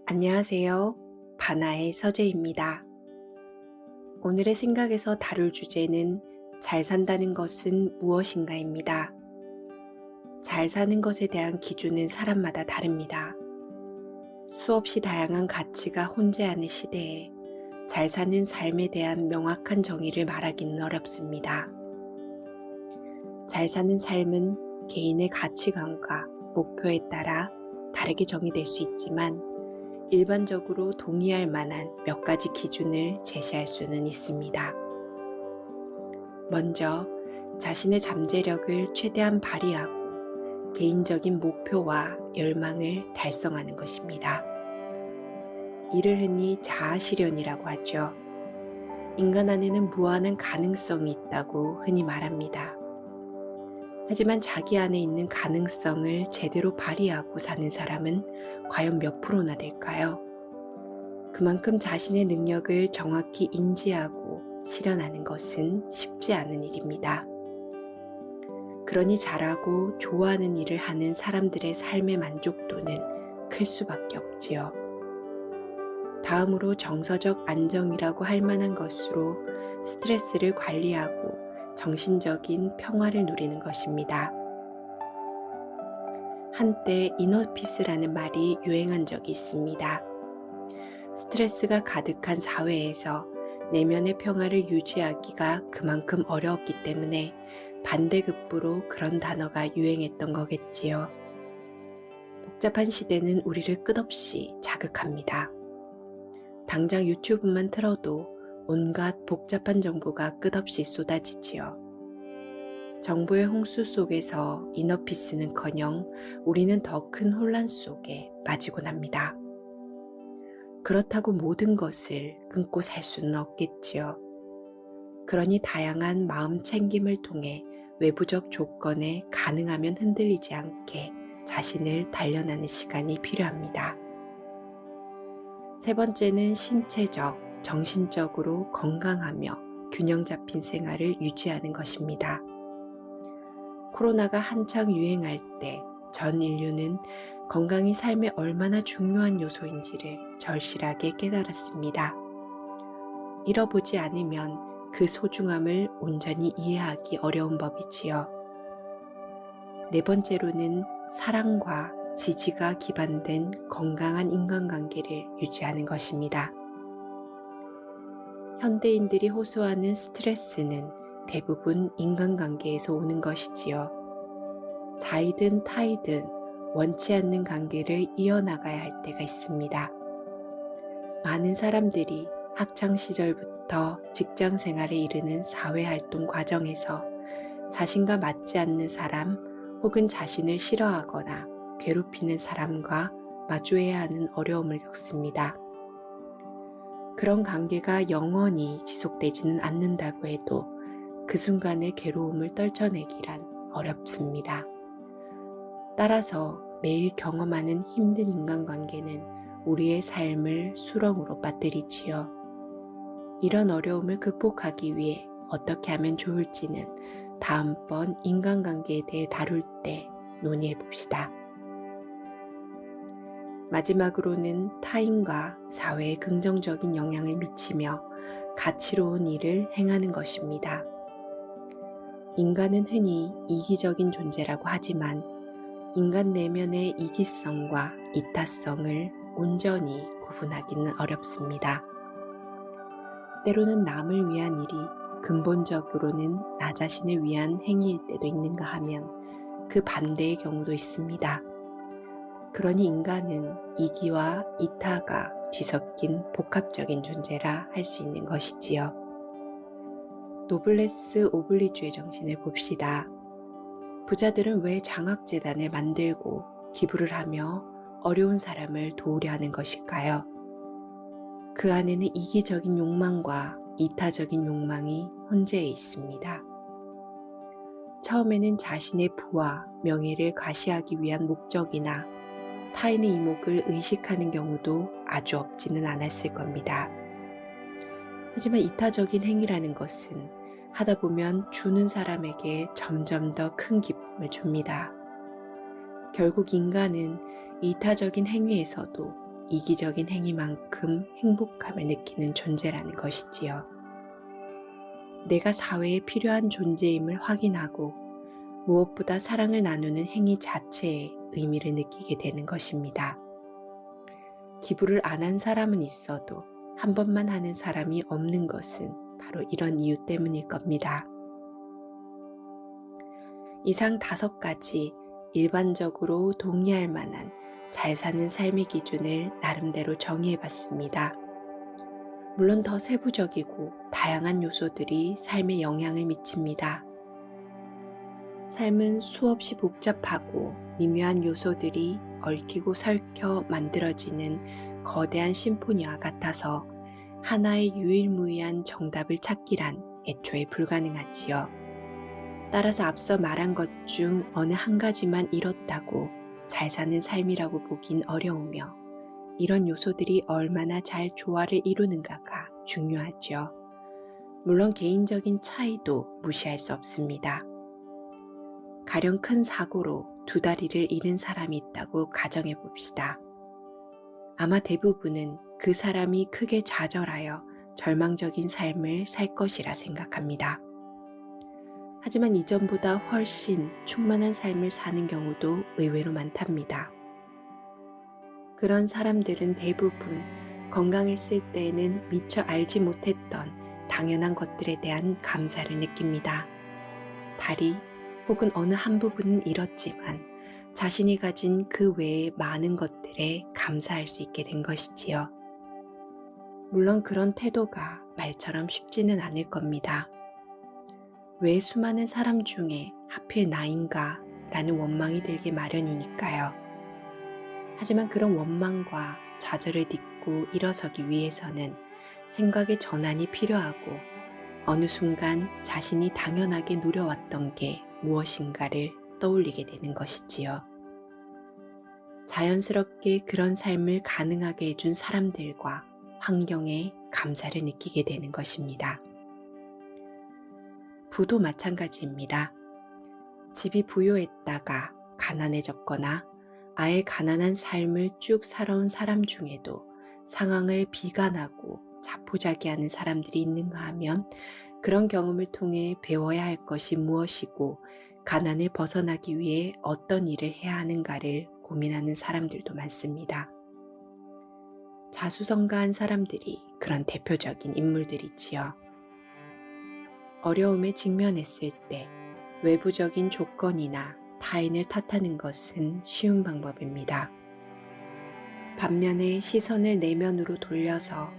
안녕하세요. 바나의 서재입니다. 오늘의 생각에서 다룰 주제는 잘 산다는 것은 무엇인가입니다. 잘 사는 것에 대한 기준은 사람마다 다릅니다. 수없이 다양한 가치가 혼재하는 시대에 잘 사는 삶에 대한 명확한 정의를 말하기는 어렵습니다. 잘 사는 삶은 개인의 가치관과 목표에 따라 다르게 정의될 수 있지만 일반적으로 동의할 만한 몇 가지 기준을 제시할 수는 있습니다. 먼저 자신의 잠재력을 최대한 발휘하고 개인적인 목표와 열망을 달성하는 것입니다. 이를 흔히 자아실현이라고 하죠. 인간 안에는 무한한 가능성이 있다고 흔히 말합니다. 하지만 자기 안에 있는 가능성을 제대로 발휘하고 사는 사람은 과연 몇 프로나 될까요? 그만큼 자신의 능력을 정확히 인지하고 실현하는 것은 쉽지 않은 일입니다. 그러니 잘하고 좋아하는 일을 하는 사람들의 삶의 만족도는 클 수밖에 없지요. 다음으로 정서적 안정이라고 할 만한 것으로 스트레스를 관리하고 정신적인 평화를 누리는 것입니다. 한때 이너피스라는 말이 유행한 적이 있습니다. 스트레스가 가득한 사회에서 내면의 평화를 유지하기가 그만큼 어려웠기 때문에 반대급부로 그런 단어가 유행했던 거겠지요. 복잡한 시대는 우리를 끝없이 자극합니다. 당장 유튜브만 틀어도 온갖 복잡한 정보가 끝없이 쏟아지지요. 정보의 홍수 속에서 이너피스는커녕 우리는 더 큰 혼란 속에 빠지곤 합니다. 그렇다고 모든 것을 끊고 살 수는 없겠지요. 그러니 다양한 마음 챙김을 통해 외부적 조건에 가능하면 흔들리지 않게 자신을 단련하는 시간이 필요합니다. 세 번째는 신체적, 정신적으로 건강하며 균형 잡힌 생활을 유지하는 것입니다. 코로나가 한창 유행할 때 전 인류는 건강이 삶에 얼마나 중요한 요소인지를 절실하게 깨달았습니다. 잃어보지 않으면 그 소중함을 온전히 이해하기 어려운 법이지요. 네 번째로는 사랑과 지지가 기반된 건강한 인간관계를 유지하는 것입니다. 현대인들이 호소하는 스트레스는 대부분 인간관계에서 오는 것이지요. 자이든 타이든 원치 않는 관계를 이어나가야 할 때가 있습니다. 많은 사람들이 학창시절부터 직장 생활에 이르는 사회활동 과정에서 자신과 맞지 않는 사람 혹은 자신을 싫어하거나 괴롭히는 사람과 마주해야 하는 어려움을 겪습니다. 그런 관계가 영원히 지속되지는 않는다고 해도 그 순간의 괴로움을 떨쳐내기란 어렵습니다. 따라서 매일 경험하는 힘든 인간관계는 우리의 삶을 수렁으로 빠뜨리지요. 이런 어려움을 극복하기 위해 어떻게 하면 좋을지는 다음번 인간관계에 대해 다룰 때 논의해 봅시다. 마지막으로는 타인과 사회에 긍정적인 영향을 미치며 가치로운 일을 행하는 것입니다. 인간은 흔히 이기적인 존재라고 하지만 인간 내면의 이기성과 이타성을 온전히 구분하기는 어렵습니다. 때로는 남을 위한 일이 근본적으로는 나 자신을 위한 행위일 때도 있는가 하면 그 반대의 경우도 있습니다. 그러니 인간은 이기와 이타가 뒤섞인 복합적인 존재라 할 수 있는 것이지요. 노블레스 오블리주의 정신을 봅시다. 부자들은 왜 장학재단을 만들고 기부를 하며 어려운 사람을 도우려 하는 것일까요? 그 안에는 이기적인 욕망과 이타적인 욕망이 혼재해 있습니다. 처음에는 자신의 부와 명예를 과시하기 위한 목적이나 타인의 이목을 의식하는 경우도 아주 없지는 않았을 겁니다. 하지만 이타적인 행위라는 것은 하다 보면 주는 사람에게 점점 더 큰 기쁨을 줍니다. 결국 인간은 이타적인 행위에서도 이기적인 행위만큼 행복함을 느끼는 존재라는 것이지요. 내가 사회에 필요한 존재임을 확인하고 무엇보다 사랑을 나누는 행위 자체에 의미를 느끼게 되는 것입니다. 기부를 안 한 사람은 있어도 한 번만 하는 사람이 없는 것은 바로 이런 이유 때문일 겁니다. 이상 5가지 일반적으로 동의할 만한 잘 사는 삶의 기준을 나름대로 정의해 봤습니다. 물론 더 세부적이고 다양한 요소들이 삶에 영향을 미칩니다. 삶은 수없이 복잡하고 미묘한 요소들이 얽히고 설켜 만들어지는 거대한 심포니와 같아서 하나의 유일무이한 정답을 찾기란 애초에 불가능하지요. 따라서 앞서 말한 것 중 어느 한 가지만 이렇다고 잘 사는 삶이라고 보긴 어려우며 이런 요소들이 얼마나 잘 조화를 이루는가가 중요하죠. 물론 개인적인 차이도 무시할 수 없습니다. 가령 큰 사고로 2다리를 잃은 사람이 있다고 가정해 봅시다. 아마 대부분은 그 사람이 크게 좌절하여 절망적인 삶을 살 것이라 생각합니다. 하지만 이전보다 훨씬 충만한 삶을 사는 경우도 의외로 많답니다. 그런 사람들은 대부분 건강했을 때에는 미처 알지 못했던 당연한 것들에 대한 감사를 느낍니다. 다리 혹은 어느 한 부분은 잃었지만 자신이 가진 그 외의 많은 것들에 감사할 수 있게 된 것이지요. 물론 그런 태도가 말처럼 쉽지는 않을 겁니다. 왜 수많은 사람 중에 하필 나인가 라는 원망이 들기 마련이니까요. 하지만 그런 원망과 좌절을 딛고 일어서기 위해서는 생각의 전환이 필요하고 어느 순간 자신이 당연하게 누려왔던 게 무엇인가를 떠올리게 되는 것이지요. 자연스럽게 그런 삶을 가능하게 해준 사람들과 환경에 감사를 느끼게 되는 것입니다. 부도 마찬가지입니다. 집이 부유했다가 가난해졌거나 아예 가난한 삶을 쭉 살아온 사람 중에도 상황을 비관하고 자포자기하는 사람들이 있는가 하면 그런 경험을 통해 배워야 할 것이 무엇이고 가난을 벗어나기 위해 어떤 일을 해야 하는가를 고민하는 사람들도 많습니다. 자수성가한 사람들이 그런 대표적인 인물들이지요. 어려움에 직면했을 때 외부적인 조건이나 타인을 탓하는 것은 쉬운 방법입니다. 반면에 시선을 내면으로 돌려서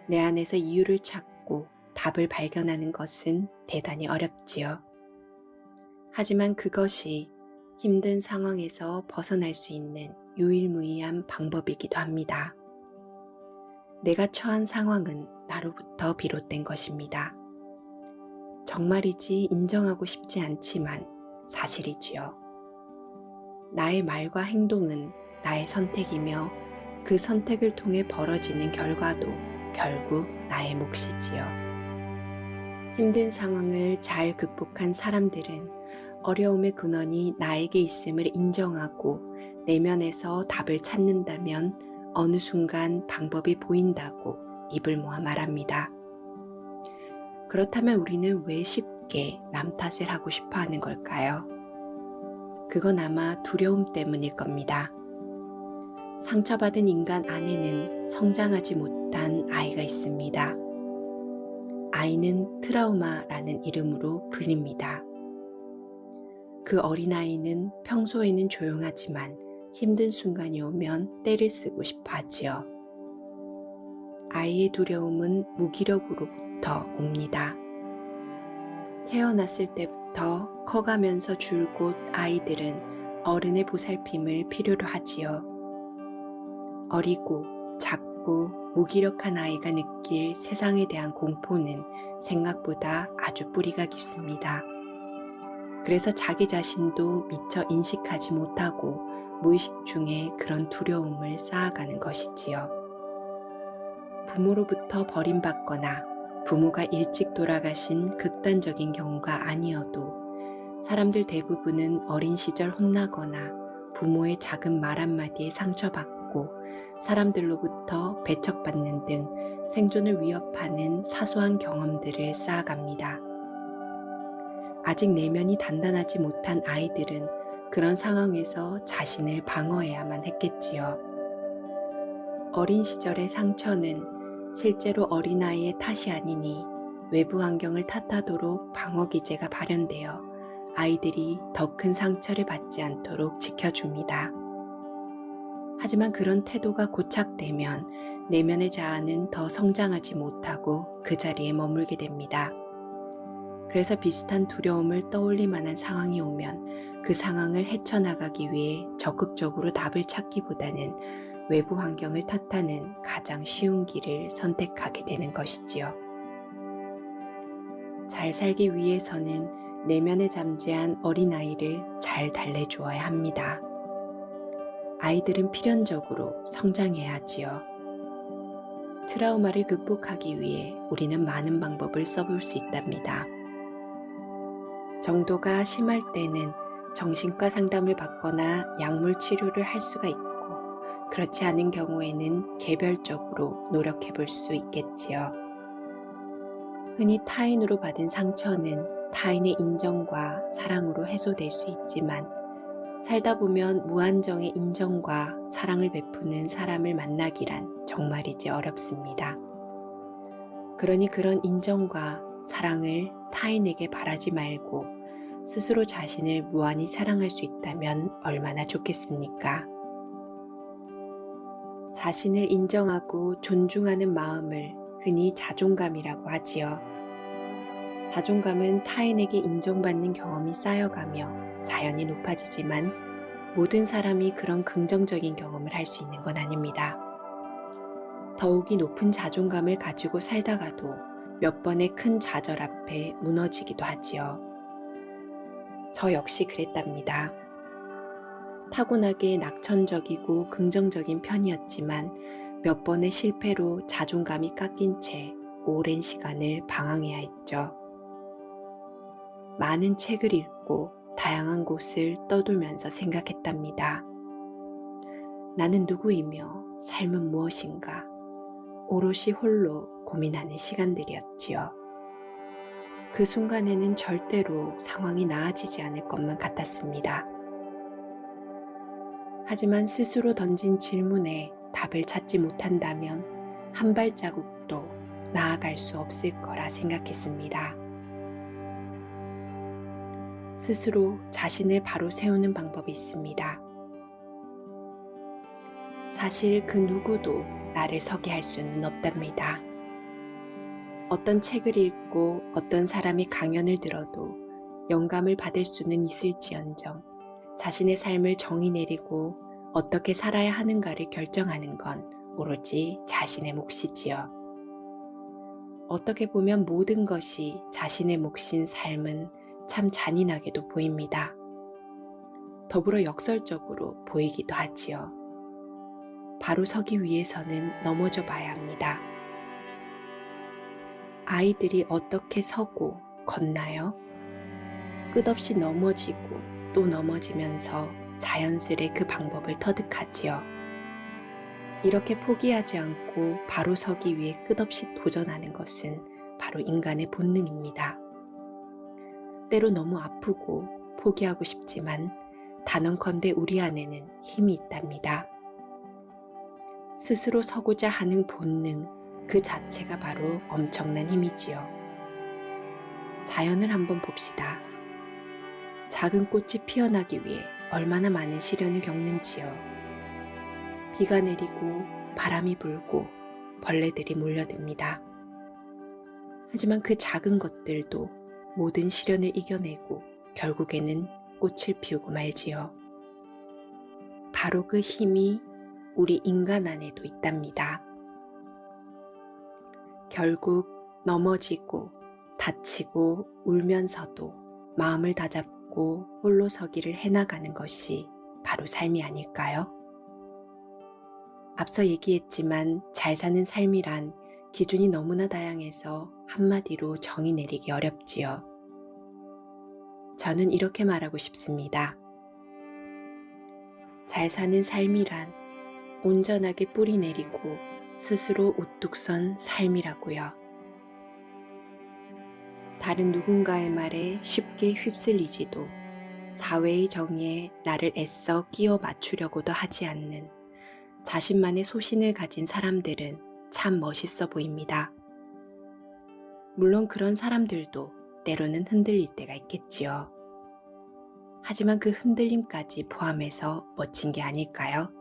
내 안에서 이유를 찾고 답을 발견하는 것은 대단히 어렵지요. 하지만 그것이 힘든 상황에서 벗어날 수 있는 유일무이한 방법이기도 합니다. 내가 처한 상황은 나로부터 비롯된 것입니다. 정말이지 인정하고 싶지 않지만 사실이지요. 나의 말과 행동은 나의 선택이며 그 선택을 통해 벌어지는 결과도 결국 나의 몫이지요. 힘든 상황을 잘 극복한 사람들은 어려움의 근원이 나에게 있음을 인정하고 내면에서 답을 찾는다면 어느 순간 방법이 보인다고 입을 모아 말합니다. 그렇다면 우리는 왜 쉽게 남 탓을 하고 싶어 하는 걸까요? 그건 아마 두려움 때문일 겁니다. 상처받은 인간 안에는 성장하지 못한 아이가 있습니다. 아이는 트라우마라는 이름으로 불립니다. 그 어린아이는 평소에는 조용하지만 힘든 순간이 오면 떼를 쓰고 싶어 하지요. 아이의 두려움은 무기력으로부터 옵니다. 태어났을 때부터 커가면서 줄곧 아이들은 어른의 보살핌을 필요로 하지요. 어리고 작고 무기력한 아이가 느낄 세상에 대한 공포는 생각보다 아주 뿌리가 깊습니다. 그래서 자기 자신도 미처 인식하지 못하고 무의식 중에 그런 두려움을 쌓아가는 것이지요. 부모로부터 버림받거나 부모가 일찍 돌아가신 극단적인 경우가 아니어도 사람들 대부분은 어린 시절 혼나거나 부모의 작은 말 한마디에 상처받고 사람들로부터 배척받는 등 생존을 위협하는 사소한 경험들을 쌓아갑니다. 아직 내면이 단단하지 못한 아이들은 그런 상황에서 자신을 방어해야만 했겠지요. 어린 시절의 상처는 실제로 어린아이의 탓이 아니니 외부 환경을 탓하도록 방어 기제가 발현되어 아이들이 더 큰 상처를 받지 않도록 지켜줍니다. 하지만 그런 태도가 고착되면 내면의 자아는 더 성장하지 못하고 그 자리에 머물게 됩니다. 그래서 비슷한 두려움을 떠올릴 만한 상황이 오면 그 상황을 헤쳐나가기 위해 적극적으로 답을 찾기보다는 외부 환경을 탓하는 가장 쉬운 길을 선택하게 되는 것이지요. 잘 살기 위해서는 내면에 잠재한 어린아이를 잘 달래주어야 합니다. 아이들은 필연적으로 성장해야 하지요. 트라우마를 극복하기 위해 우리는 많은 방법을 써볼 수 있답니다. 정도가 심할 때는 정신과 상담을 받거나 약물 치료를 할 수가 있고, 그렇지 않은 경우에는 개별적으로 노력해 볼 수 있겠지요. 흔히 타인으로 받은 상처는 타인의 인정과 사랑으로 해소될 수 있지만, 살다 보면 무한정의 인정과 사랑을 베푸는 사람을 만나기란 정말이지 어렵습니다. 그러니 그런 인정과 사랑을 타인에게 바라지 말고 스스로 자신을 무한히 사랑할 수 있다면 얼마나 좋겠습니까? 자신을 인정하고 존중하는 마음을 흔히 자존감이라고 하지요. 자존감은 타인에게 인정받는 경험이 쌓여가며 자연히 높아지지만 모든 사람이 그런 긍정적인 경험을 할 수 있는 건 아닙니다. 더욱이 높은 자존감을 가지고 살다가도 몇 번의 큰 좌절 앞에 무너지기도 하지요. 저 역시 그랬답니다. 타고나게 낙천적이고 긍정적인 편이었지만 몇 번의 실패로 자존감이 깎인 채 오랜 시간을 방황해야 했죠. 많은 책을 읽고 다양한 곳을 떠돌면서 생각했답니다. 나는 누구이며 삶은 무엇인가? 오롯이 홀로 고민하는 시간들이었지요. 그 순간에는 절대로 상황이 나아지지 않을 것만 같았습니다. 하지만 스스로 던진 질문에 답을 찾지 못한다면 한 발자국도 나아갈 수 없을 거라 생각했습니다. 스스로 자신을 바로 세우는 방법이 있습니다. 사실 그 누구도 나를 서게 할 수는 없답니다. 어떤 책을 읽고 어떤 사람이 강연을 들어도 영감을 받을 수는 있을지언정 자신의 삶을 정의 내리고 어떻게 살아야 하는가를 결정하는 건 오로지 자신의 몫이지요. 어떻게 보면 모든 것이 자신의 몫인 삶은 참 잔인하게도 보입니다. 더불어 역설적으로 보이기도 하지요. 바로 서기 위해서는 넘어져 봐야 합니다. 아이들이 어떻게 서고 걷나요? 끝없이 넘어지고 또 넘어지면서 자연스레 그 방법을 터득하지요. 이렇게 포기하지 않고 바로 서기 위해 끝없이 도전하는 것은 바로 인간의 본능입니다. 때로 너무 아프고 포기하고 싶지만 단언컨대 우리 안에는 힘이 있답니다. 스스로 서고자 하는 본능 그 자체가 바로 엄청난 힘이지요. 자연을 한번 봅시다. 작은 꽃이 피어나기 위해 얼마나 많은 시련을 겪는지요. 비가 내리고 바람이 불고 벌레들이 몰려듭니다. 하지만 그 작은 것들도 모든 시련을 이겨내고 결국에는 꽃을 피우고 말지요. 바로 그 힘이 우리 인간 안에도 있답니다. 결국 넘어지고 다치고 울면서도 마음을 다잡고 홀로 서기를 해나가는 것이 바로 삶이 아닐까요? 앞서 얘기했지만 잘 사는 삶이란 기준이 너무나 다양해서 한마디로 정의 내리기 어렵지요. 저는 이렇게 말하고 싶습니다. 잘 사는 삶이란 온전하게 뿌리 내리고 스스로 우뚝 선 삶이라고요. 다른 누군가의 말에 쉽게 휩쓸리지도 사회의 정의에 나를 애써 끼워 맞추려고도 하지 않는 자신만의 소신을 가진 사람들은 참 멋있어 보입니다. 물론 그런 사람들도 때로는 흔들릴 때가 있겠지요. 하지만 그 흔들림까지 포함해서 멋진 게 아닐까요?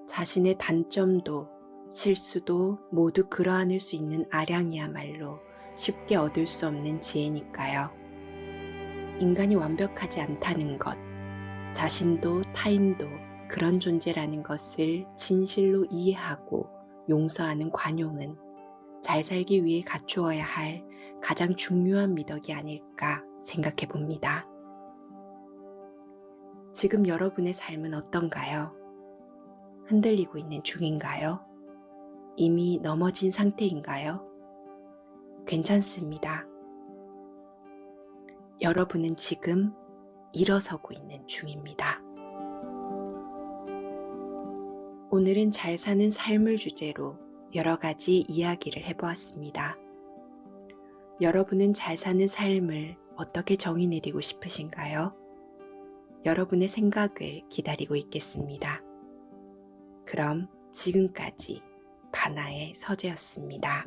자신의 단점도 실수도 모두 끌어안을 수 있는 아량이야말로 쉽게 얻을 수 없는 지혜니까요. 인간이 완벽하지 않다는 것, 자신도 타인도 그런 존재라는 것을 진실로 이해하고 용서하는 관용은 잘 살기 위해 갖추어야 할 가장 중요한 미덕이 아닐까 생각해 봅니다. 지금 여러분의 삶은 어떤가요? 흔들리고 있는 중인가요? 이미 넘어진 상태인가요? 괜찮습니다. 여러분은 지금 일어서고 있는 중입니다. 오늘은 잘 사는 삶을 주제로 여러 가지 이야기를 해보았습니다. 여러분은 잘 사는 삶을 어떻게 정의 내리고 싶으신가요? 여러분의 생각을 기다리고 있겠습니다. 그럼 지금까지 바나의 서재였습니다.